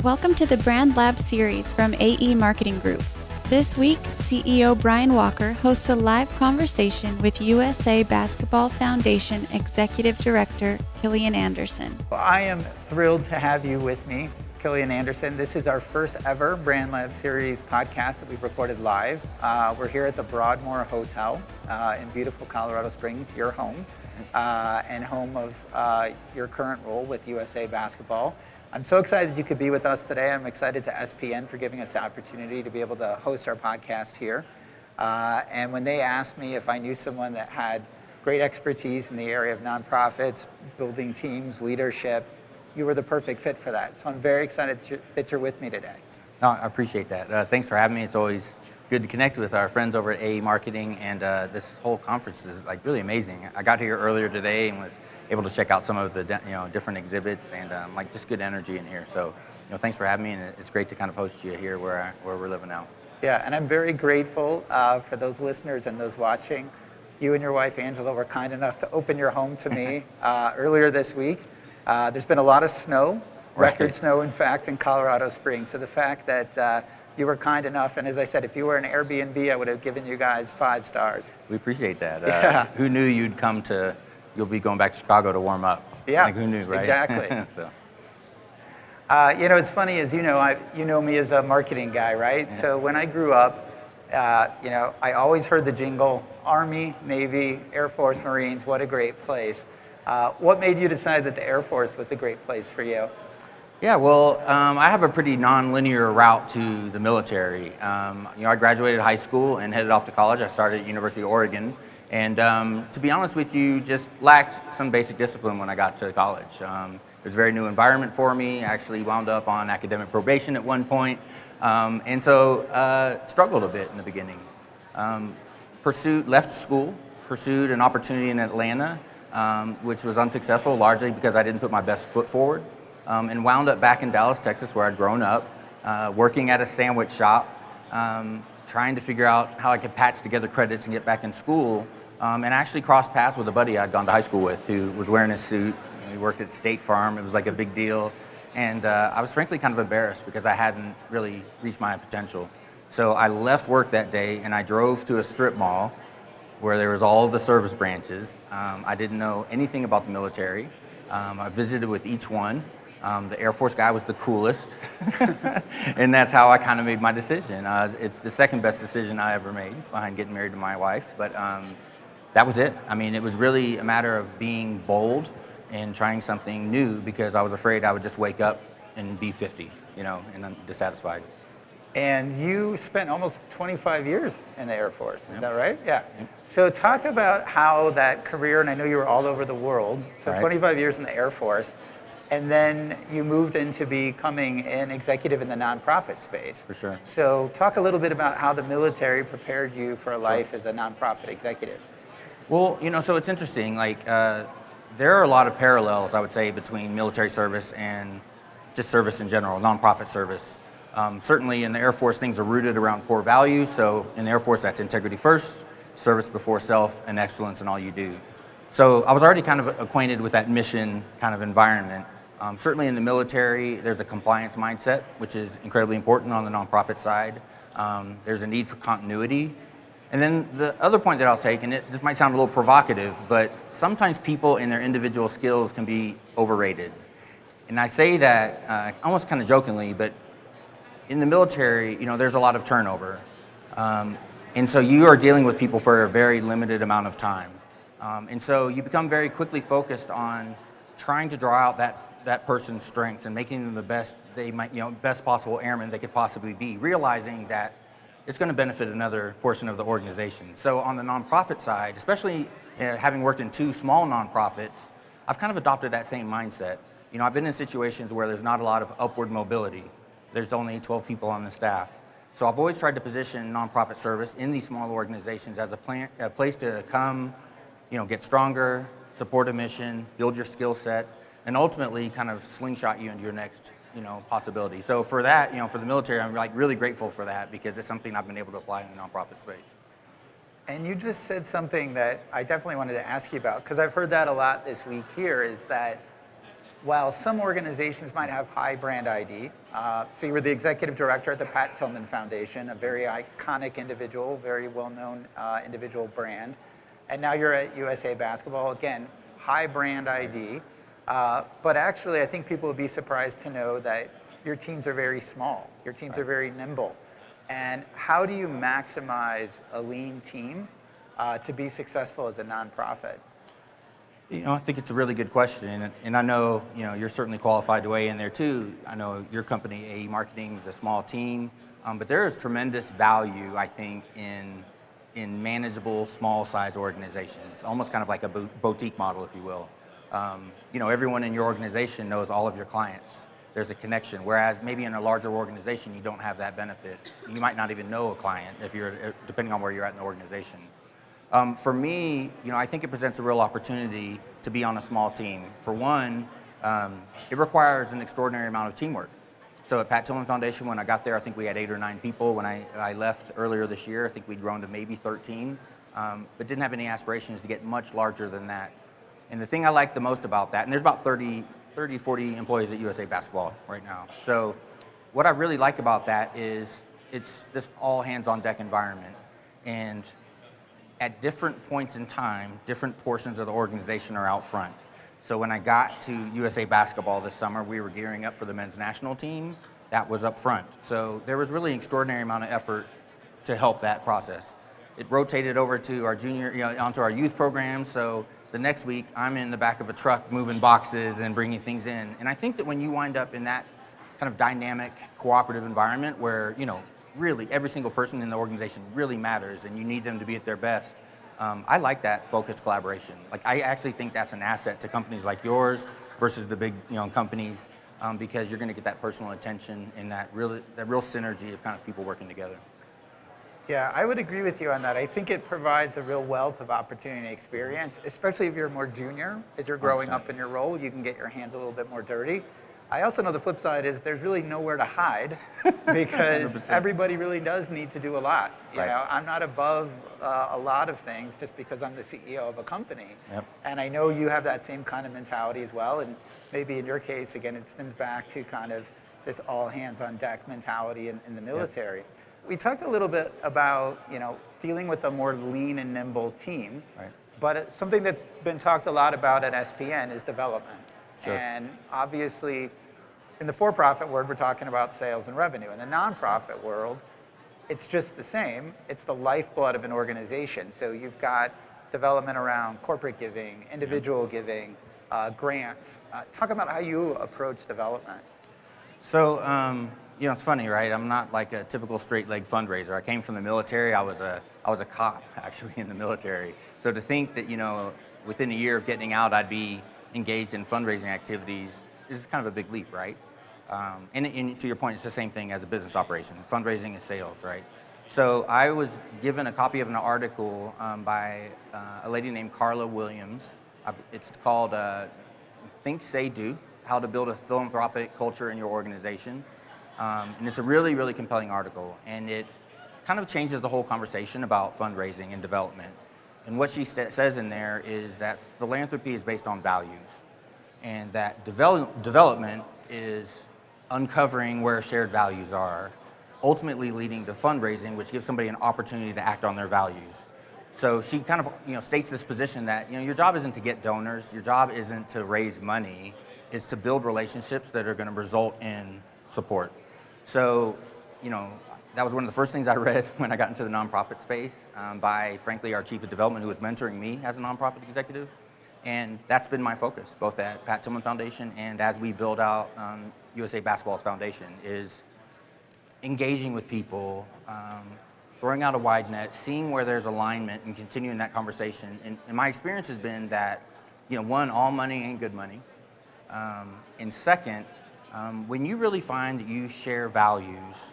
Welcome to the Brand Lab series from AE Marketing Group. This week, CEO Brian Walker hosts a live conversation with USA Basketball Foundation Executive Director Killian Anderson. Well, I am thrilled to have you with me, Killian Anderson. This is our first ever Brand Lab series podcast that we've recorded live. We're here at the Broadmoor Hotel in beautiful Colorado Springs, your home, and home of your current role with USA Basketball. I'm so excited you could be with us today. I'm excited to SPN for giving us the opportunity to be able to host our podcast here. And when they asked me if I knew someone that had great expertise in the area of nonprofits, building teams, leadership, you were the perfect fit for that. So I'm very excited that you're with me today. No, I appreciate that. Thanks for having me. It's always good to connect with our friends over at AE Marketing, and this whole conference is like really amazing. I got here earlier today and was able to check out some of the different exhibits and like just good energy in here. So thanks for having me, and it's great to kind of host you here where we're living now. Yeah, and I'm very grateful for those listeners and those watching. You and your wife Angela were kind enough to open your home to me earlier this week. There's been a lot of snow, record snow in fact, in Colorado Springs. So the fact that you were kind enough, and as I said, if you were an Airbnb, I would have given you guys 5 stars. We appreciate that. Who knew you'll be going back to Chicago to warm up? Yeah, like who knew, right? Exactly. So. It's funny, as you know me as a marketing guy, right? Yeah. So when I grew up, I always heard the jingle, Army, Navy, Air Force, Marines, what a great place. What made you decide that the Air Force was a great place for you? Yeah, well, I have a pretty non-linear route to the military. I graduated high school and headed off to college. I started at University of Oregon. And to be honest with you, just lacked some basic discipline when I got to college. It was a very new environment for me. I actually wound up on academic probation at one point. And so struggled a bit in the beginning. Left school, pursued an opportunity in Atlanta, which was unsuccessful largely because I didn't put my best foot forward. And wound up back in Dallas, Texas, where I'd grown up, working at a sandwich shop, trying to figure out how I could patch together credits and get back in school. And actually crossed paths with a buddy I'd gone to high school with who was wearing a suit. He worked at State Farm. It was like a big deal. And I was frankly kind of embarrassed because I hadn't really reached my potential. So I left work that day and I drove to a strip mall where there was all of the service branches. I didn't know anything about the military. I visited with each one. The Air Force guy was the coolest. And that's how I kind of made my decision. It's the second best decision I ever made behind getting married to my wife. But that was it. I mean, it was really a matter of being bold and trying something new because I was afraid I would just wake up and be 50, and I'm dissatisfied. And you spent almost 25 years in the Air Force, is that right? Yeah. So talk about how that career, and I know you were all over the world, so right. 25 years in the Air Force, and then you moved into becoming an executive in the nonprofit space. For sure. So talk a little bit about how the military prepared you for a life as a nonprofit executive. Well, so it's interesting. There are a lot of parallels, I would say, between military service and just service in general, nonprofit service. Certainly in the Air Force, things are rooted around core values. So in the Air Force, that's integrity first, service before self, and excellence in all you do. So I was already kind of acquainted with that mission kind of environment. Certainly in the military, there's a compliance mindset, which is incredibly important on the nonprofit side. There's a need for continuity. And then the other point that I'll take, and this might sound a little provocative, but sometimes people in their individual skills can be overrated. And I say that almost kind of jokingly, but in the military, there's a lot of turnover. And so you are dealing with people for a very limited amount of time. And so you become very quickly focused on trying to draw out that person's strengths and making them the best best possible airman they could possibly be, realizing that it's going to benefit another portion of the organization. So on the nonprofit side, especially having worked in 2 small nonprofits, I've kind of adopted that same mindset. I've been in situations where there's not a lot of upward mobility. There's only 12 people on the staff. So I've always tried to position nonprofit service in these small organizations as a place to come, get stronger, support a mission, build your skill set, and ultimately kind of slingshot you into your next possibility. So for that, for the military, I'm really grateful for that because it's something I've been able to apply in the nonprofit space. And you just said something that I definitely wanted to ask you about, because I've heard that a lot this week here, is that while some organizations might have high brand ID, so you were the executive director at the Pat Tillman Foundation, a very iconic individual, very well-known individual brand, and now you're at USA Basketball, again, high brand ID, but actually I think people would be surprised to know that your teams are very small, your teams are very nimble, and how do you maximize a lean team to be successful as a nonprofit? I think it's a really good question, and I know, you're certainly qualified to weigh in there too. I know your company, AE Marketing, is a small team, but there is tremendous value, I think, in manageable, small-size organizations, almost kind of like a boutique model, if you will. Everyone in your organization knows all of your clients. There's a connection, whereas maybe in a larger organization, you don't have that benefit. You might not even know a client depending on where you're at in the organization. For me, I think it presents a real opportunity to be on a small team. For one, it requires an extraordinary amount of teamwork. So at Pat Tillman Foundation, when I got there, I think we had 8 or 9 people. When I left earlier this year, I think we'd grown to maybe 13, but didn't have any aspirations to get much larger than that. And the thing I like the most about that, and there's about 30, 40 employees at USA Basketball right now. So what I really like about that is it's this all hands on deck environment. And at different points in time, different portions of the organization are out front. So when I got to USA Basketball this summer, we were gearing up for the men's national team. That was up front. So there was really an extraordinary amount of effort to help that process. It rotated over to our onto our youth program. So the next week, I'm in the back of a truck moving boxes and bringing things in. And I think that when you wind up in that kind of dynamic, cooperative environment where, really every single person in the organization really matters and you need them to be at their best. I like that focused collaboration. Like, I actually think that's an asset to companies like yours versus the big companies, because you're going to get that personal attention and that real synergy of kind of people working together. Yeah, I would agree with you on that. I think it provides a real wealth of opportunity and experience, especially if you're more junior. As you're growing 100%. up in your role, you can get your hands a little bit more dirty. I also know the flip side is there's really nowhere to hide because 100%. everybody really does need to do a lot. Right. I'm not above a lot of things just because I'm the CEO of a company. Yep. And I know you have that same kind of mentality as well. And maybe in your case, again, it stems back to kind of this all hands on deck mentality in the military. Yep. We talked a little bit about, dealing with a more lean and nimble team. Right. But something that's been talked a lot about at SPN is development. Sure. And obviously, in the for-profit world, we're talking about sales and revenue. In the nonprofit world, it's just the same. It's the lifeblood of an organization. So you've got development around corporate giving, individual giving, grants. Talk about how you approach development. So, it's funny, right? I'm not like a typical straight-leg fundraiser. I came from the military. I was a cop, actually, in the military. So to think that, within a year of getting out, I'd be engaged in fundraising activities is kind of a big leap, right? And to your point, it's the same thing as a business operation. Fundraising is sales, right? So I was given a copy of an article by a lady named Carla Williams. It's called Think, Say, Do, How to Build a Philanthropic Culture in Your Organization. And it's a really, really compelling article. And it kind of changes the whole conversation about fundraising and development. And what she says in there is that philanthropy is based on values, and that development is uncovering where shared values are, ultimately leading to fundraising, which gives somebody an opportunity to act on their values. So she kind of states this position that your job isn't to get donors, your job isn't to raise money, it's to build relationships that are going to result in support. So that was one of the first things I read when I got into the nonprofit space by, frankly, our chief of development who was mentoring me as a nonprofit executive. And that's been my focus, both at Pat Tillman Foundation and as we build out USA Basketball's foundation, is engaging with people, throwing out a wide net, seeing where there's alignment and continuing that conversation. And my experience has been that, one, all money ain't good money. And second, when you really find that you share values,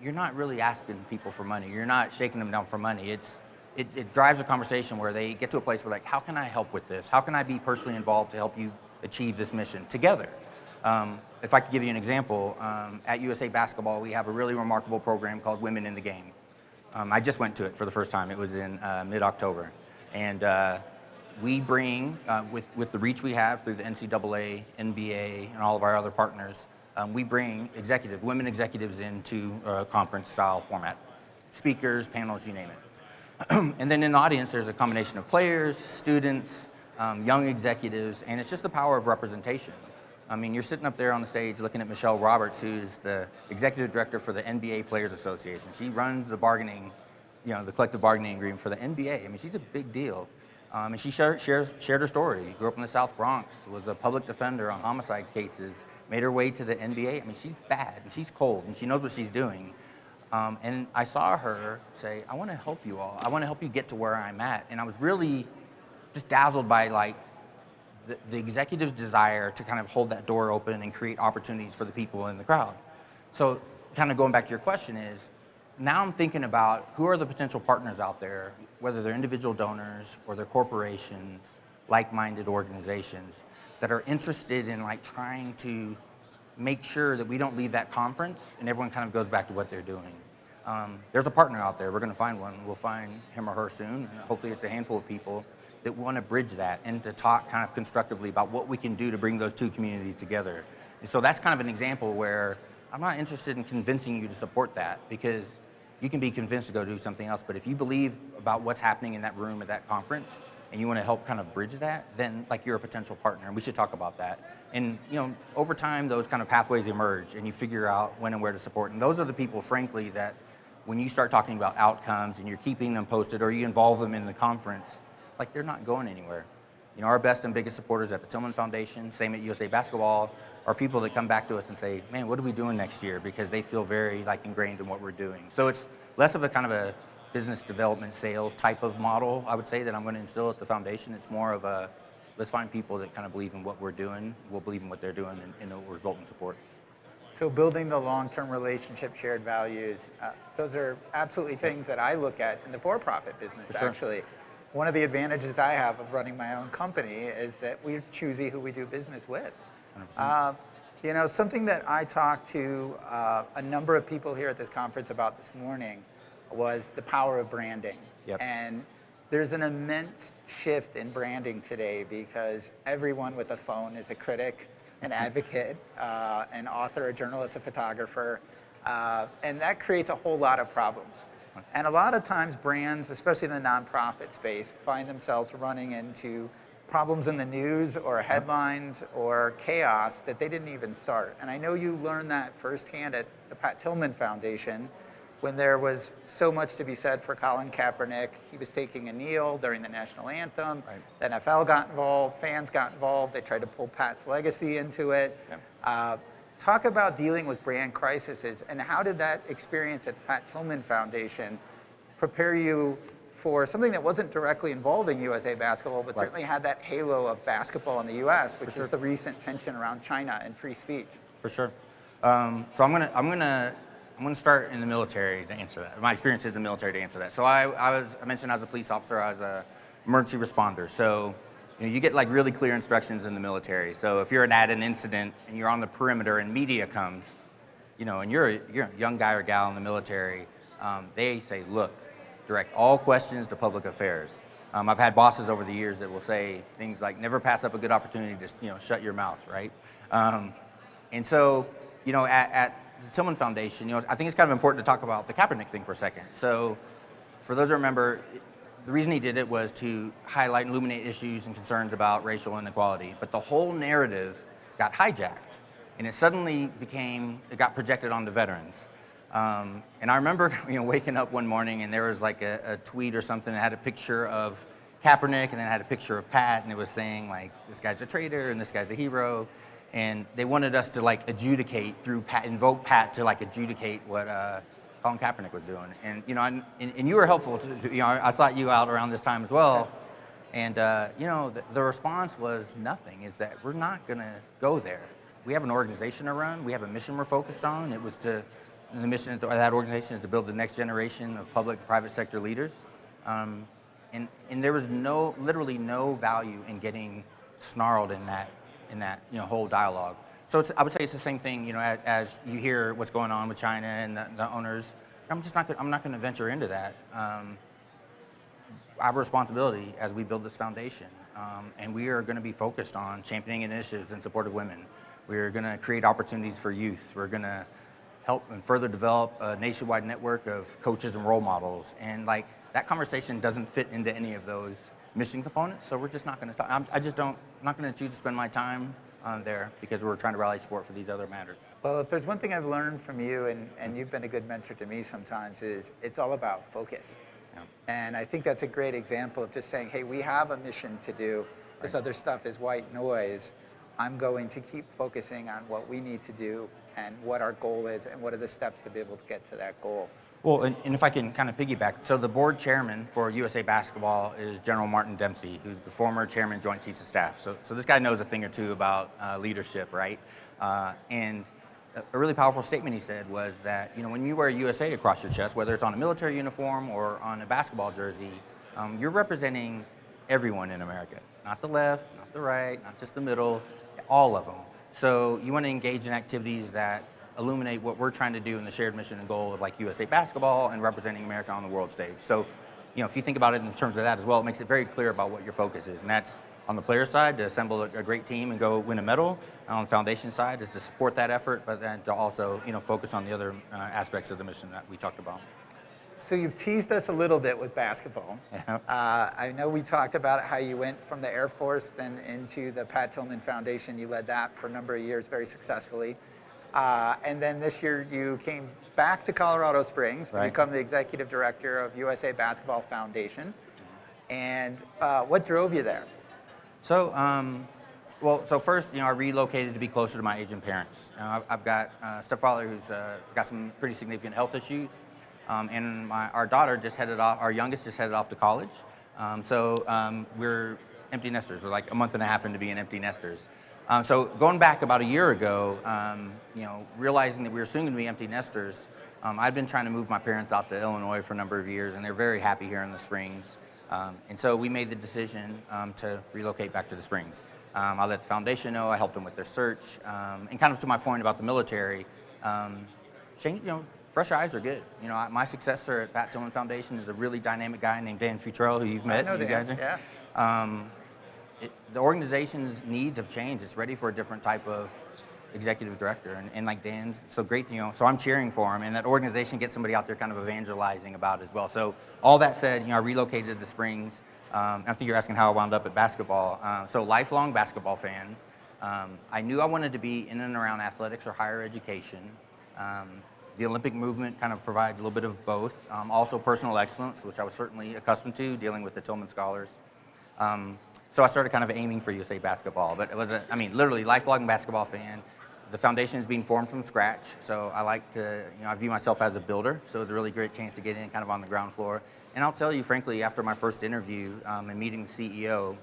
you're not really asking people for money. You're not shaking them down for money. It drives a conversation where they get to a place where, like, how can I help with this? How can I be personally involved to help you achieve this mission together? If I could give you an example, at USA Basketball, we have a really remarkable program called Women in the Game. I just went to it for the first time. It was in mid-October. And we bring, with the reach we have through the NCAA, NBA, and all of our other partners, we bring women executives into a conference-style format. Speakers, panels, you name it. And then in the audience, there's a combination of players, students, young executives, and it's just the power of representation. I mean, you're sitting up there on the stage looking at Michelle Roberts, who's the executive director for the NBA Players Association. She runs the bargaining, the collective bargaining agreement for the NBA. I mean, she's a big deal. And she shared her story. Grew up in the South Bronx, was a public defender on homicide cases, made her way to the NBA. I mean, she's bad, and she's cold, and she knows what she's doing. And I saw her say, I want to help you all. I want to help you get to where I'm at. And I was really just dazzled by, like, the executive's desire to kind of hold that door open and create opportunities for the people in the crowd. So kind of going back to your question is, now I'm thinking about who are the potential partners out there, whether they're individual donors or they're corporations, like-minded organizations that are interested in like trying to make sure that we don't leave that conference and everyone kind of goes back to what they're doing. There's a partner out there. We're going to find one. We'll find him or her soon. And hopefully it's a handful of people that want to bridge that and to talk kind of constructively about what we can do to bring those two communities together. And so that's kind of an example where I'm not interested in convincing you to support that, because you can be convinced to go do something else, but if you believe about what's happening in that room at that conference and you want to help kind of bridge that, then like you're a potential partner, and we should talk about that. And over time, those kind of pathways emerge and you figure out when and where to support. And those are the people, frankly, that when you start talking about outcomes and you're keeping them posted or you involve them in the conference, like they're not going anywhere. Our best and biggest supporters at the Tillman Foundation, same at USA Basketball, are people that come back to us and say, man, what are we doing next year? Because they feel very like ingrained in what we're doing. So it's less of a kind of a business development sales type of model, I would say, that I'm going to instill at the foundation. It's more of a, let's find people that kind of believe in what we're doing, will believe in what they're doing, and it will result in support. So building the long-term relationship, shared values, those are absolutely things that I look at in the for-profit business, For sure. actually. One of the advantages I have of running my own company is that we're choosy who we do business with. 100%. Something that I talked to a number of people here at this conference about this morning was the power of branding. Yep. And there's an immense shift in branding today because everyone with a phone is a critic, an advocate, an author, a journalist, a photographer, and that creates a whole lot of problems. And a lot of times brands, especially in the nonprofit space, find themselves running into problems in the news or headlines or chaos that they didn't even start. And I know you learned that firsthand at the Pat Tillman Foundation when there was so much to be said for Colin Kaepernick. He was taking a kneel during the national anthem. Right. The NFL got involved, fans got involved. They tried to pull Pat's legacy into it. Yep. Talk about dealing with brand crises, and how did that experience at the Pat Tillman Foundation prepare you for something that wasn't directly involving USA Basketball, but Right. certainly had that halo of basketball in the U.S., which sure. is the recent tension around China and free speech? For sure. So I'm gonna start in the military to answer that. My experience is in the military to answer that. So I mentioned as a police officer, I was a emergency responder. So you get like really clear instructions in the military. So if you're at an incident and you're on the perimeter and media comes, and you're a young guy or gal in the military, they say, look, direct all questions to public affairs. I've had bosses over the years that will say things like, never pass up a good opportunity to shut your mouth, right? And so, at the Tillman Foundation, I think it's kind of important to talk about the Kaepernick thing for a second. So for those who remember, the reason he did it was to highlight and illuminate issues and concerns about racial inequality. But the whole narrative got hijacked, and it got projected onto veterans. And I remember, waking up one morning and there was like a tweet or something that had a picture of Kaepernick and then had a picture of Pat, and it was saying like, this guy's a traitor and this guy's a hero. And they wanted us to like adjudicate through Pat, invoke Pat to like adjudicate what Colin Kaepernick was doing. And and you were helpful to, I sought you out around this time as well. And the response was nothing, is that we're not gonna go there. We have an organization to run, we have a mission we're focused on. The mission of that organization is to build the next generation of public and private sector leaders. And there was literally no value in getting snarled in that whole dialogue. So I would say it's the same thing, as you hear what's going on with China and the owners. I'm not going to venture into that. I have a responsibility as we build this foundation and we are going to be focused on championing initiatives in support of women. We're going to create opportunities for youth. We're going to help and further develop a nationwide network of coaches and role models. And like that conversation doesn't fit into any of those mission components, so we're just not going to talk. I'm not going to choose to spend my time there because we're trying to rally support for these other matters. Well, if there's one thing I've learned from you, and you've been a good mentor to me sometimes, is it's all about focus. Yeah. And I think that's a great example of just saying, hey, we have a mission to do. This other stuff is white noise. I'm going to keep focusing on what we need to do and what our goal is and what are the steps to be able to get to that goal. Well, and if I can kind of piggyback, so the board chairman for USA Basketball is General Martin Dempsey, who's the former chairman, Joint Chiefs of Staff. So this guy knows a thing or two about leadership, right? And a really powerful statement he said was that, you know, when you wear USA across your chest, whether it's on a military uniform or on a basketball jersey, you're representing everyone in America, not the left, not the right, not just the middle, all of them. So you want to engage in activities that illuminate what we're trying to do in the shared mission and goal of like USA Basketball and representing America on the world stage. So, you know, if you think about it in terms of that as well, it makes it very clear about what your focus is. And that's on the player side to assemble a great team and go win a medal. And on the foundation side is to support that effort, but then to also, you know, focus on the other aspects of the mission that we talked about. So you've teased us a little bit with basketball. Yeah. I know we talked about how you went from the Air Force then into the Pat Tillman Foundation. You led that for a number of years very successfully. And then this year you came back to Colorado Springs to become the executive director of USA Basketball Foundation. And what drove you there? So, so first, you know, I relocated to be closer to my aging parents. I've got a stepfather who's got some pretty significant health issues. And our daughter just headed off, our youngest just headed off to college. We're empty nesters. We're like a month and a half into being empty nesters. So going back about a year ago, you know, realizing that we were soon going to be empty nesters, I'd been trying to move my parents out to Illinois for a number of years, and they're very happy here in the Springs. And so we made the decision to relocate back to the Springs. I let the foundation know, I helped them with their search, and kind of to my point about the military, fresh eyes are good. You know, my successor at Pat Tillman Foundation is a really dynamic guy named Dan Futrell, who you've met. I know Dan, guys yeah. The organization's needs have changed. It's ready for a different type of executive director, and like Dan's so great, you know, so I'm cheering for him, and that organization gets somebody out there kind of evangelizing about it as well. So all that said, you know, I relocated to the Springs. I think you're asking how I wound up at basketball. So lifelong basketball fan. I knew I wanted to be in and around athletics or higher education. The Olympic movement kind of provides a little bit of both. Also personal excellence, which I was certainly accustomed to dealing with the Tillman Scholars. So I started kind of aiming for USA Basketball, but it was literally lifelong basketball fan. The foundation is being formed from scratch, so I like to, you know, I view myself as a builder, so it was a really great chance to get in kind of on the ground floor. And I'll tell you, frankly, after my first interview and meeting the CEO,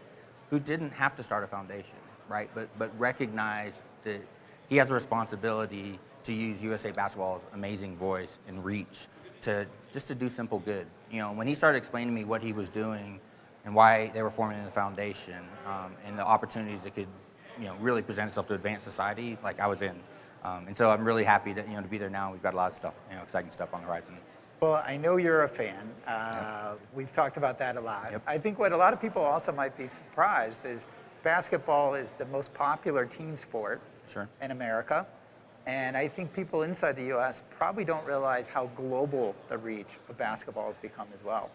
who didn't have to start a foundation, right, but recognized that he has a responsibility to use USA Basketball's amazing voice and reach to do simple good. You know, when he started explaining to me what he was doing and why they were forming the foundation, and the opportunities that could, you know, really present itself to advance society, like I was in. And so I'm really happy to, you know, to be there now. We've got a lot of stuff, you know, exciting stuff on the horizon. Well, I know you're a fan. We've talked about that a lot. Yep. I think what a lot of people also might be surprised is basketball is the most popular team sport in America. And I think people inside the U.S. probably don't realize how global the reach of basketball has become as well.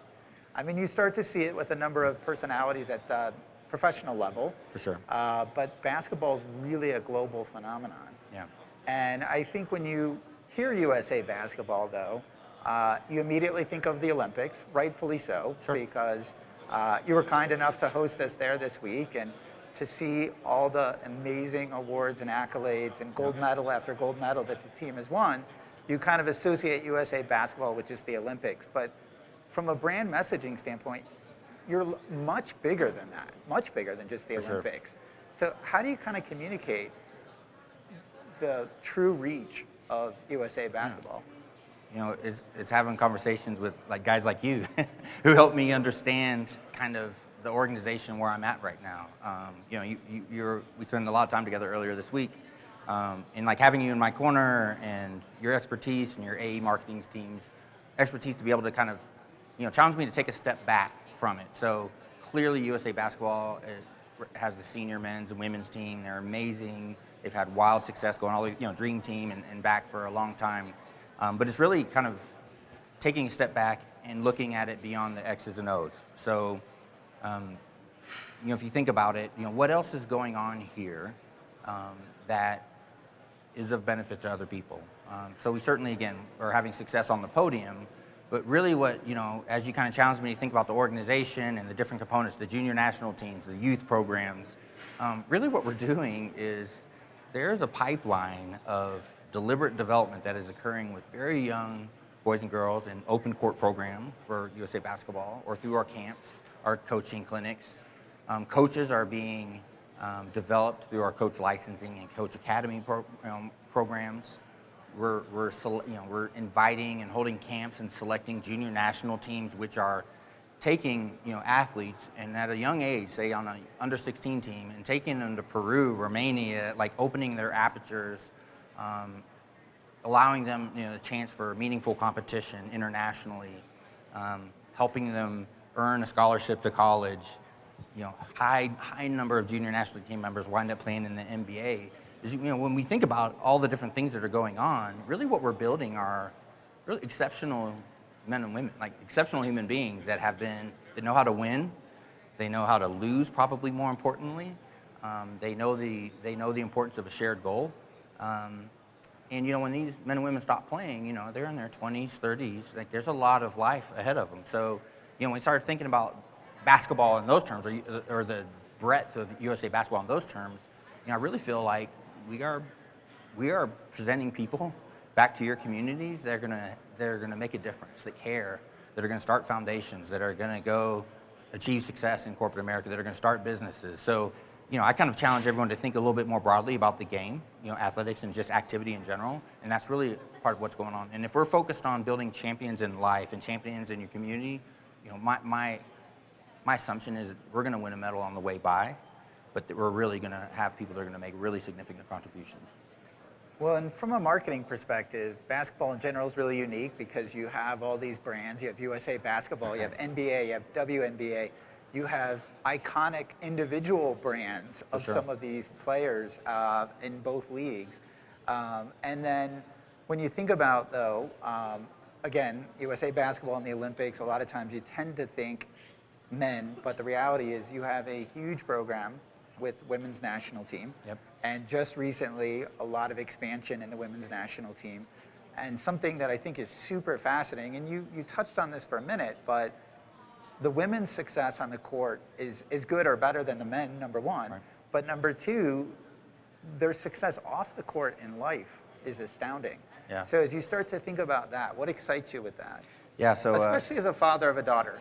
I mean, you start to see it with a number of personalities at the professional level. For sure. But basketball is really a global phenomenon. Yeah. And I think when you hear USA Basketball, though, you immediately think of the Olympics, rightfully so, because you were kind enough to host us there this week, and to see all the amazing awards and accolades and gold medal after gold medal that the team has won, you kind of associate USA Basketball with just the Olympics. But from a brand messaging standpoint, you're much bigger than that, much bigger than just the Olympics. So how do you kind of communicate the true reach of USA Basketball? You know, it's having conversations with like guys like you who help me understand kind of the organization where I'm at right now. You know, we spent a lot of time together earlier this week, and like having you in my corner and your expertise and your AE marketing team's expertise to be able to kind of, you know, challenge me to take a step back from it. So clearly USA Basketball has the senior men's and women's team. They're amazing. They've had wild success going all the way, dream team and back for a long time. But it's really kind of taking a step back and looking at it beyond the X's and O's. So, if you think about it, what else is going on here that is of benefit to other people? So we certainly, again, are having success on the podium, but really what, as you kind of challenged me to think about the organization and the different components, the junior national teams, the youth programs, really what we're doing is there's a pipeline of deliberate development that is occurring with very young boys and girls in open court program for USA Basketball or through our camps, our coaching clinics. Coaches are being developed through our coach licensing and coach academy programs. We're inviting and holding camps and selecting junior national teams, which are taking athletes and at a young age, say on an under 16 team, and taking them to Peru, Romania, like opening their apertures, allowing them the chance for meaningful competition internationally, helping them earn a scholarship to college. High number of junior national team members wind up playing in the NBA. When we think about all the different things that are going on, really what we're building are really exceptional men and women, like exceptional human beings that know how to win, they know how to lose, probably more importantly. They know the importance of a shared goal. And when these men and women stop playing, they're in their 20s, 30s. Like there's a lot of life ahead of them. So, when we started thinking about basketball in those terms, or the breadth of USA Basketball in those terms, I really feel like we are presenting people back to your communities that are gonna make a difference, that care, that are gonna start foundations, that are gonna go achieve success in corporate America, that are gonna start businesses. So, I kind of challenge everyone to think a little bit more broadly about the game, athletics and just activity in general, and that's really part of what's going on. And if we're focused on building champions in life and champions in your community, my assumption is we're gonna win a medal on the way by, but that we're really gonna have people that are gonna make really significant contributions. Well, and from a marketing perspective, basketball in general is really unique because you have all these brands. You have USA Basketball, you have NBA, you have WNBA. You have iconic individual brands of some of these players in both leagues. And then when you think about, though, again, USA Basketball in the Olympics, a lot of times you tend to think men, but the reality is you have a huge program with women's national team. Yep. And just recently, a lot of expansion in the women's national team. And something that I think is super fascinating, and you touched on this for a minute, but the women's success on the court is good or better than the men, number one. Right. But number two, their success off the court in life is astounding. Yeah. So as you start to think about that, what excites you with that? Yeah, so especially as a father of a daughter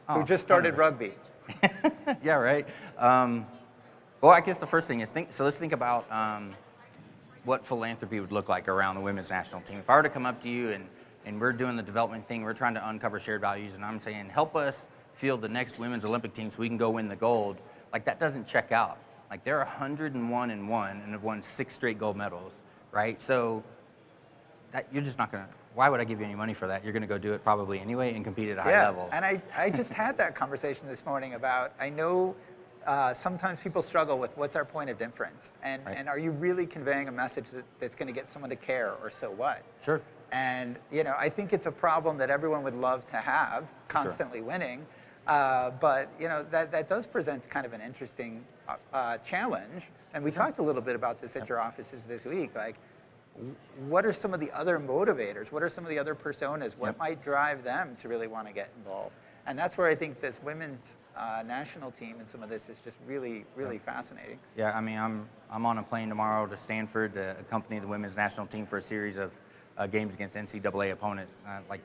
who just started rugby. Yeah, right. Well, I guess the first thing is let's think about what philanthropy would look like around the women's national team. If I were to come up to you and we're doing the development thing, we're trying to uncover shared values, and I'm saying, help us field the next women's Olympic team so we can go win the gold, like that doesn't check out. Like they're 101 and have won 6 straight gold medals, right? So that you're just not gonna, why would I give you any money for that? You're gonna go do it probably anyway and compete at a high level. And I just had that conversation this morning about, I know sometimes people struggle with what's our point of difference, and are you really conveying a message that's gonna get someone to care, or so what? Sure. And I think it's a problem that everyone would love to have, constantly winning. But that does present kind of an interesting challenge. And we talked a little bit about this at your offices this week. Like, what are some of the other motivators? What are some of the other personas? What might drive them to really want to get involved? And that's where I think this women's national team and some of this is just really, really fascinating. Yeah, I mean, I'm on a plane tomorrow to Stanford to accompany the women's national team for a series of games against NCAA opponents.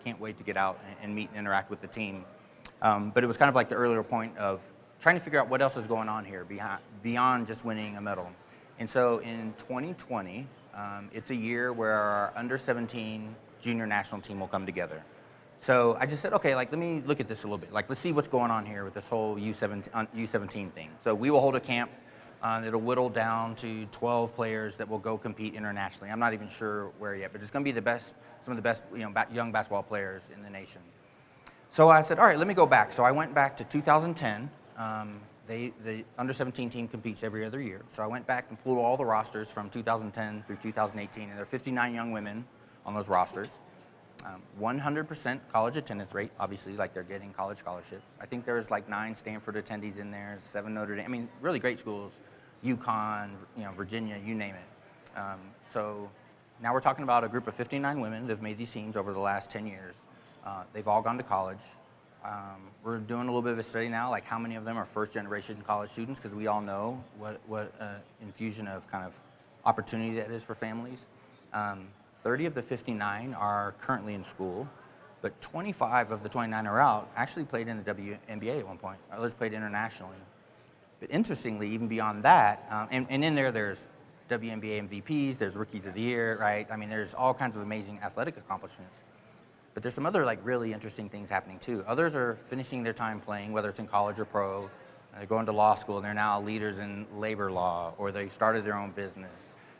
Can't wait to get out and meet and interact with the team. But it was kind of like the earlier point of trying to figure out what else is going on here beyond just winning a medal. And so in 2020, it's a year where our under 17 junior national team will come together. So I just said, okay, let me look at this a little bit. Let's see what's going on here with this whole U17 thing. So we will hold a camp. It'll whittle down to 12 players that will go compete internationally. I'm not even sure where yet, but it's going to be some of the best young basketball players in the nation. So I said, all right, let me go back. So I went back to 2010, The under 17 team competes every other year. So I went back and pulled all the rosters from 2010 through 2018, and there are 59 young women on those rosters. 100% college attendance rate, obviously, like they're getting college scholarships. I think there's like 9 Stanford attendees in there, 7 Notre Dame. I mean, really great schools, UConn, Virginia, you name it. So now we're talking about a group of 59 women that have made these teams over the last 10 years. They've all gone to college. We're doing a little bit of a study now, like how many of them are first-generation college students, because we all know what infusion of kind of opportunity that is for families. 30 of the 59 are currently in school, but 25 of the 29 are out actually played in the WNBA at one point. Others played internationally. But interestingly, even beyond that, and in there's WNBA MVPs, there's Rookies of the Year, right? I mean, there's all kinds of amazing athletic accomplishments. But there's some other like really interesting things happening too. Others are finishing their time playing, whether it's in college or pro. They're going to law school and they're now leaders in labor law, or they started their own business.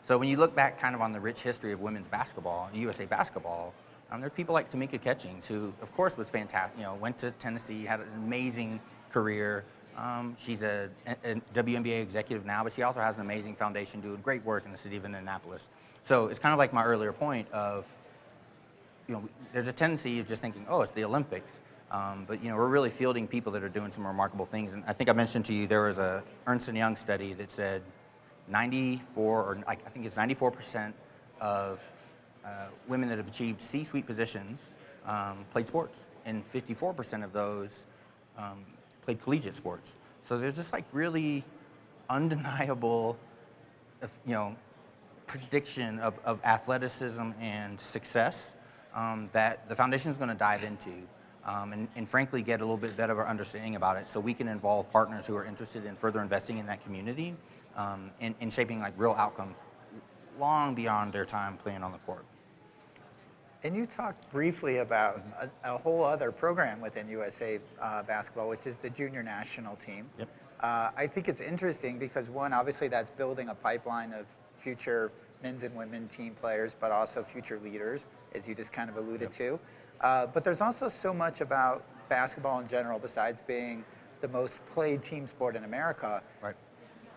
So when you look back kind of on the rich history of women's basketball, USA basketball, there are people like Tamika Catchings, who of course was fantastic, went to Tennessee, had an amazing career. She's a WNBA executive now, but she also has an amazing foundation doing great work in the city of Indianapolis. So it's kind of like my earlier point of, there's a tendency of just thinking, oh, it's the Olympics. But we're really fielding people that are doing some remarkable things. And I think I mentioned to you there was a Ernst & Young study that said 94% of women that have achieved C-suite positions played sports, and 54% of those played collegiate sports. So there's just like really undeniable, prediction of athleticism and success that the foundation is going to dive into, and frankly get a little bit better understanding about it, so we can involve partners who are interested in further investing in that community, and shaping like real outcomes long beyond their time playing on the court. And you talked briefly about a whole other program within USA Basketball, which is the junior national team. Yep. I think it's interesting because, one, obviously that's building a pipeline of future men's and women team players, but also future leaders, as you just kind of alluded to. But there's also so much about basketball in general, besides being the most played team sport in America. Right.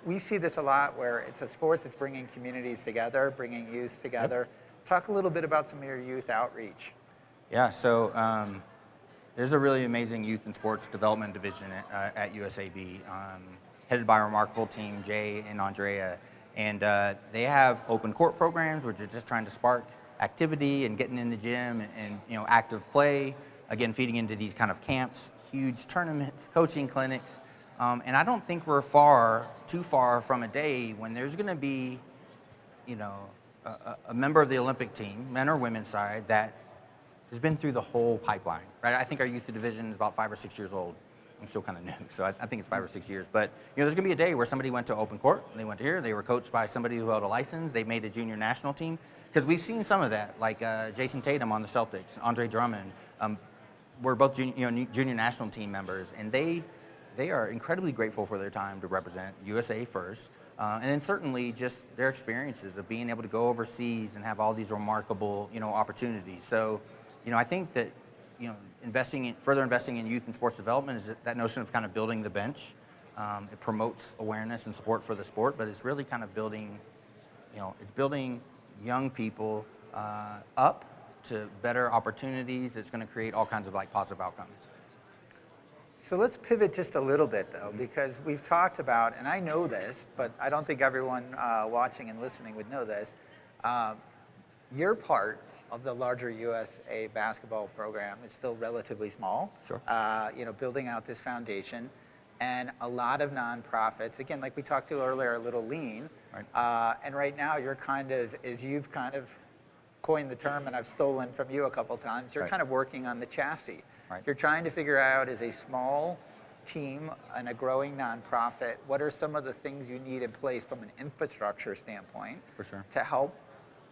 We see this a lot where it's a sport that's bringing communities together, bringing youth together. Yep. Talk a little bit about some of your youth outreach. Yeah, so there's a really amazing youth and sports development division at USAB, headed by a remarkable team, Jay and Andrea. And they have open court programs, which are just trying to spark activity and getting in the gym and active play. Again, feeding into these kind of camps, huge tournaments, coaching clinics. And I don't think we're too far from a day when there's going to be, a member of the Olympic team, men or women's side, that has been through the whole pipeline, right? I think our youth division is about 5 or 6 years old. I'm still kind of new, so I think it's 5 or 6 years. But there's going to be a day where somebody went to open court, they went here, they were coached by somebody who held a license, they made a junior national team. Because we've seen some of that, like Jason Tatum on the Celtics, Andre Drummond. We're both junior national team members, and they are incredibly grateful for their time to represent USA first, and then certainly just their experiences of being able to go overseas and have all these remarkable opportunities. So I think that further investing in youth and sports development is that notion of kind of building the bench. It promotes awareness and support for the sport, but it's really kind of building young people up to better opportunities. It's going to create all kinds of positive outcomes. So let's pivot just a little bit, though, because we've talked about, and I know this, but I don't think everyone watching and listening would know this. Your part of the larger USA basketball program is still relatively small. Sure. Building out this foundation, and a lot of nonprofits. Again, like we talked to earlier, a little lean. Right. And right now, you're you've kind of coined the term, and I've stolen from you a couple times. You're right. kind of working on the chassis. Right. You're trying to figure out, as a small team and a growing nonprofit, what are some of the things you need in place from an infrastructure standpoint. For sure. To help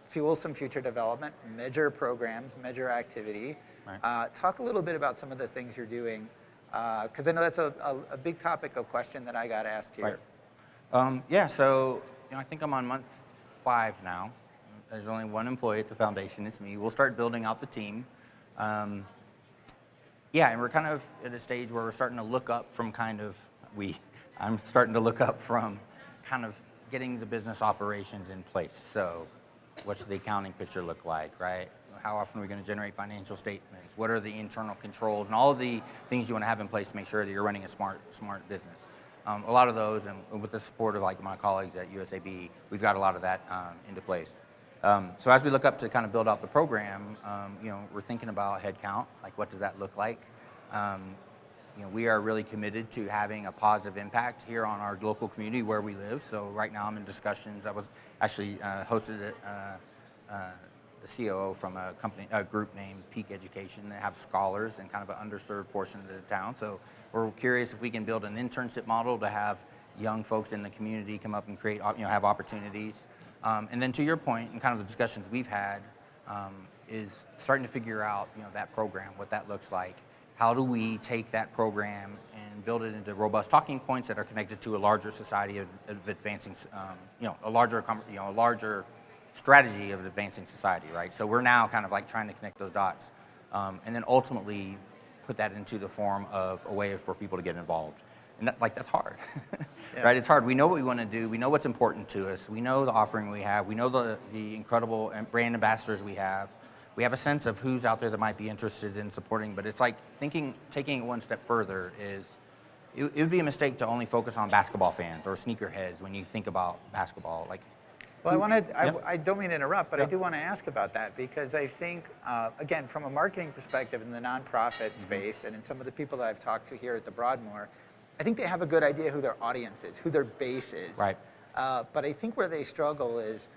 fuel some future development, measure programs, measure activity. Right. Talk a little bit about some of the things you're doing, because I know that's a big topic of question that I got asked here. Right. So I think I'm on month 5 now. There's only one employee at the foundation. It's me. We'll start building out the team. And we're kind of at a stage where we're starting to look up from kind of I'm starting to look up from kind of getting the business operations in place. So what's the accounting picture look like, right? How often are we going to generate financial statements? What are the internal controls and all of the things you want to have in place to make sure that you're running a smart business? A lot of those, and with the support of like my colleagues at USAB, we've got a lot of that into place. So as we look up to kind of build out the program, we're thinking about headcount, like what does that look like? We are really committed to having a positive impact here on our local community where we live. So right now I'm in discussions. I was actually hosted the COO from a group named Peak Education that have scholars in kind of an underserved portion of the town. So we're curious if we can build an internship model to have young folks in the community come up and create, have opportunities. And then to your point, and kind of the discussions we've had, is starting to figure out, that program, what that looks like. How do we take that program and build it into robust talking points that are connected to a larger society of advancing, a larger strategy of advancing society, right? So we're now kind of like trying to connect those dots, and then ultimately put that into the form of a way for people to get involved. And that's hard, yeah. Right? It's hard. We know what we want to do. We know what's important to us. We know the offering we have. We know the incredible brand ambassadors we have. We have a sense of who's out there that might be interested in supporting, but it's like taking it one step further is, it would be a mistake to only focus on basketball fans or sneakerheads when you think about basketball. Well, I don't mean to interrupt, but I do want to ask about that because I think, again, from a marketing perspective in the nonprofit space and in some of the people that I've talked to here at the Broadmoor, I think they have a good idea who their audience is, who their base is. Right. But I think where they struggle is,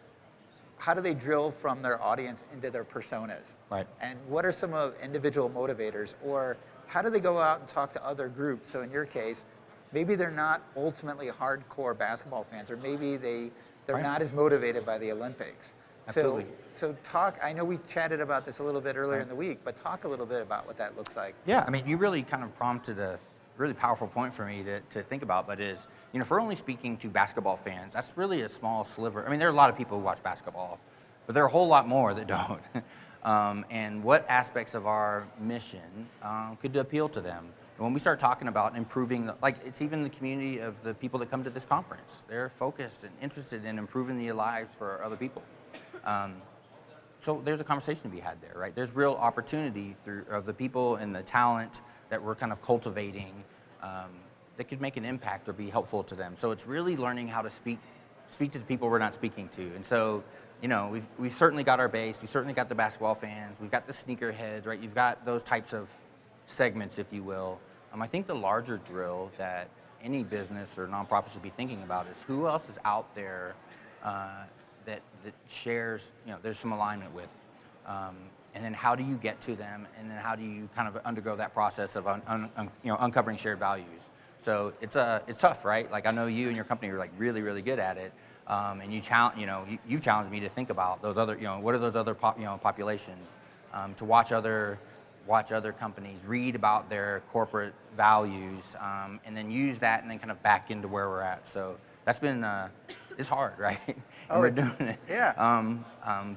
how do they drill from their audience into their personas? Right. And what are some of individual motivators? Or how do they go out and talk to other groups? So in your case, maybe they're not ultimately hardcore basketball fans, or maybe they're right. not as motivated by the Olympics. Absolutely. So talk, I know we chatted about this a little bit earlier in the week, but talk a little bit about what that looks like. Yeah, I mean, you really kind of prompted a really powerful point for me to think about, but is, if we're only speaking to basketball fans, that's really a small sliver. I mean, there are a lot of people who watch basketball, but there are a whole lot more that don't. And what aspects of our mission could appeal to them? And when we start talking about improving, it's even the community of the people that come to this conference. They're focused and interested in improving the lives for other people. So there's a conversation to be had there, right? There's real opportunity of the people and the talent that we're kind of cultivating that could make an impact or be helpful to them. So it's really learning how to speak to the people we're not speaking to. And so, we've certainly got our base. We've certainly got the basketball fans. We've got the sneakerheads, right? You've got those types of segments, if you will. I think the larger drill that any business or nonprofit should be thinking about is who else is out there that shares, there's some alignment with. And then how do you get to them? And then how do you kind of undergo that process of uncovering shared values? So it's tough, right? I know you and your company are really, really good at it. And you've challenged me to think about those other, what are those other populations, to watch other companies, read about their corporate values, and then use that and then kind of back into where we're at. So that's been, it's hard, right? And we're doing it. Yeah.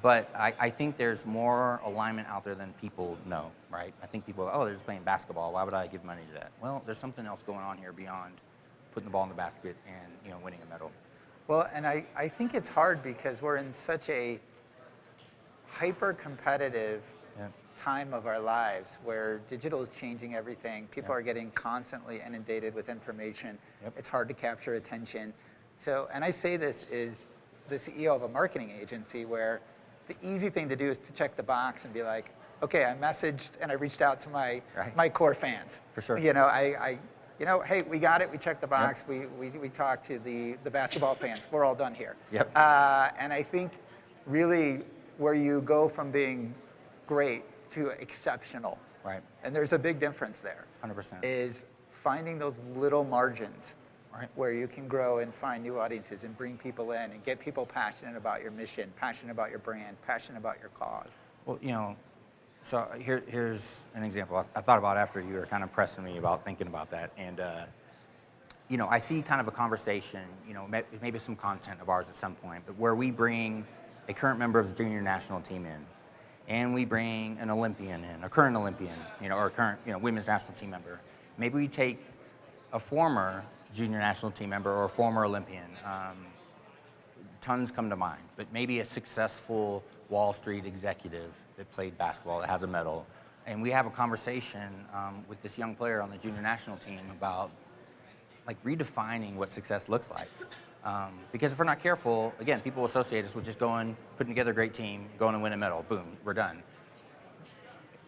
But I think there's more alignment out there than people know, right? I think people, they're just playing basketball. Why would I give money to that? Well, there's something else going on here beyond putting the ball in the basket and, winning a medal. Well, and I think it's hard because we're in such a hyper-competitive time of our lives where digital is changing everything. People are getting constantly inundated with information. It's hard to capture attention. So, and I say this is the CEO of a marketing agency where the easy thing to do is to check the box and be like, okay, I messaged and I reached out to my core fans. For sure. Hey, we got it. We checked the box. We talked to the basketball fans. We're all done here. Yep. And I think really where you go from being great to exceptional, right? And there's a big difference there. 100%. Is finding those little margins, right, where you can grow and find new audiences and bring people in and get people passionate about your mission, passionate about your brand, passionate about your cause. Well, so here's an example I thought about after you were kind of pressing me about thinking about that. And, I see kind of a conversation, maybe some content of ours at some point, but where we bring a current member of the junior national team in, and we bring an Olympian in, a current Olympian, or a current, women's national team member. Maybe we take a former junior national team member or a former Olympian. Tons come to mind, but maybe a successful Wall Street executive that played basketball that has a medal. And we have a conversation with this young player on the junior national team about like redefining what success looks like. Because if we're not careful, again, people associate us with just going, putting together a great team, going and win a medal, boom, we're done.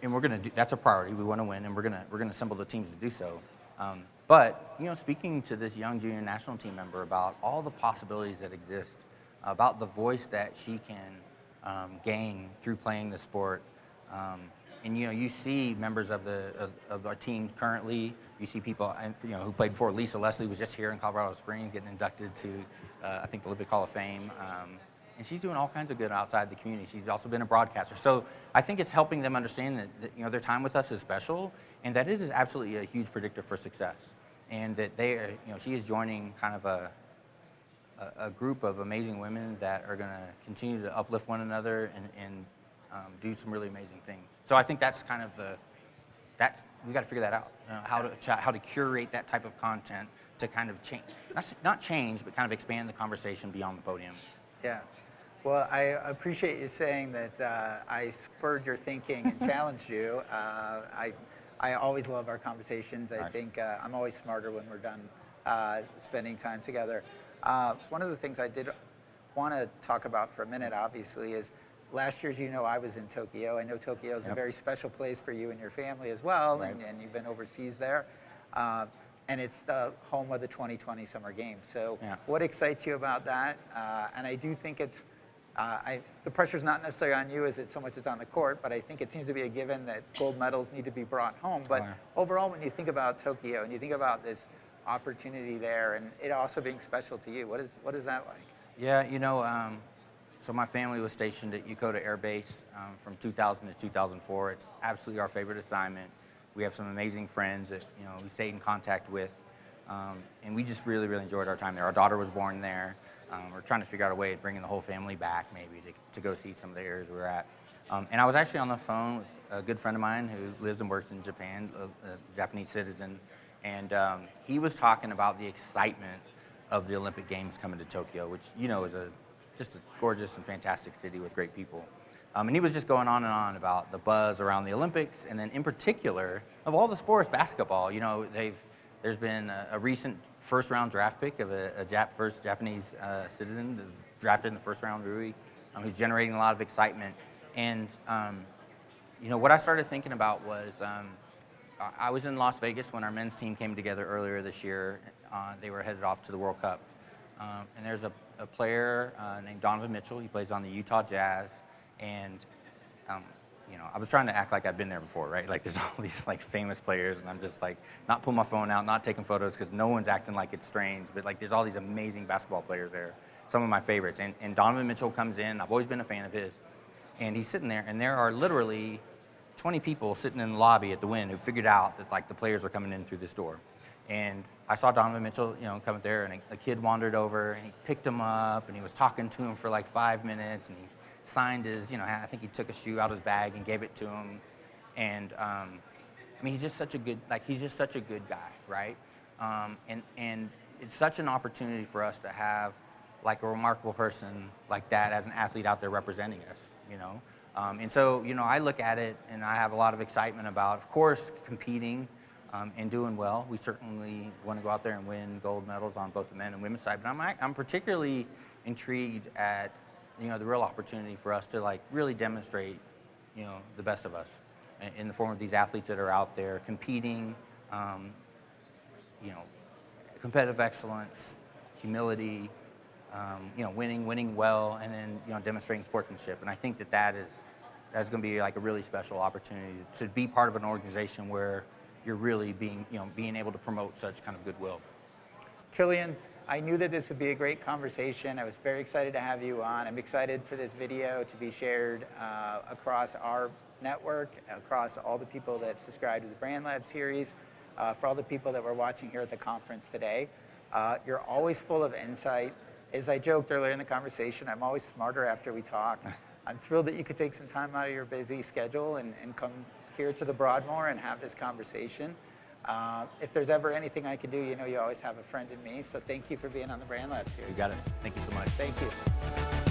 And we're gonna do, that's a priority, we wanna win, and we're gonna assemble the teams to do so. But, you know, speaking to this young junior national team member about all the possibilities that exist, about the voice that she can gain through playing the sport. And you know, you see members of our team currently. You see people, you know, who played before. Lisa Leslie was just here in Colorado Springs, getting inducted to, I think, the Olympic Hall of Fame. And she's doing all kinds of good outside the community. She's also been a broadcaster. So I think it's helping them understand that you know, their time with us is special, and that it is absolutely a huge predictor for success. And that they are, you know, she is joining kind of a group of amazing women that are going to continue to uplift one another and do some really amazing things. So I think that's kind of we got to figure that out. How to curate that type of content to kind of change, not change, but kind of expand the conversation beyond the podium. Yeah. Well, I appreciate you saying that I spurred your thinking and challenged you. I always love our conversations. I think I'm always smarter when we're done spending time together. One of the things I did want to talk about for a minute, obviously, is last year, as you know, I was in Tokyo. I know Tokyo is a very special place for you and your family as well, right. and you've been overseas there. And it's the home of the 2020 Summer Games. So what excites you about that? And I do think it's, the pressure's not necessarily on you as so much as on the court, but I think it seems to be a given that gold medals need to be brought home. But overall, when you think about Tokyo and you think about this opportunity there and it also being special to you, what is that like? Yeah, you know, so my family was stationed at Yokota Air Base from 2000 to 2004. It's absolutely our favorite assignment. We have some amazing friends that, you know, we stayed in contact with, and we just really, really enjoyed our time there. Our daughter was born there. We're trying to figure out a way of bringing the whole family back, maybe, to go see some of the areas we're at. And I was actually on the phone with a good friend of mine who lives and works in Japan, a Japanese citizen, and he was talking about the excitement of the Olympic Games coming to Tokyo, which, you know, is just a gorgeous and fantastic city with great people. And he was just going on and on about the buzz around the Olympics, and then in particular, of all the sports, basketball. You know, there's been a recent first-round draft pick of a first Japanese citizen that was drafted in the first round, Rui, who's generating a lot of excitement. And, you know, what I started thinking about was, I was in Las Vegas when our men's team came together earlier this year. They were headed off to the World Cup. And there's a player named Donovan Mitchell. He plays on the Utah Jazz. And, you know, I was trying to act like I'd been there before, right? Like, there's all these, like, famous players, and I'm just, like, not pulling my phone out, not taking photos, because no one's acting like it's strange. But, like, there's all these amazing basketball players there, some of my favorites. And Donovan Mitchell comes in. I've always been a fan of his. And he's sitting there, and there are literally 20 people sitting in the lobby at the Wynn who figured out that, like, the players were coming in through this door. And I saw Donovan Mitchell, you know, come there, and a kid wandered over, and he picked him up, and he was talking to him for like 5 minutes, and he signed his, you know, I think he took a shoe out of his bag and gave it to him. And I mean, he's just such a good guy, right? And it's such an opportunity for us to have like a remarkable person like that as an athlete out there representing us, you know? And so, you know, I look at it and I have a lot of excitement about, of course, competing and doing well. We certainly want to go out there and win gold medals on both the men and women's side. But I'm particularly intrigued at, you know, the real opportunity for us to like really demonstrate, you know, the best of us in the form of these athletes that are out there competing, you know, competitive excellence, humility, you know, winning well, and then, you know, demonstrating sportsmanship. And I think that's going to be like a really special opportunity to be part of an organization where you're really being able to promote such kind of goodwill. Killian, I knew that this would be a great conversation. I was very excited to have you on. I'm excited for this video to be shared across our network, across all the people that subscribe to the Brand Lab series, for all the people that were watching here at the conference today. You're always full of insight. As I joked earlier in the conversation, I'm always smarter after we talk. I'm thrilled that you could take some time out of your busy schedule and come here to the Broadmoor and have this conversation. If there's ever anything I can do, you know you always have a friend in me. So thank you for being on the Brand Lab series. You got it. Thank you so much. Thank you.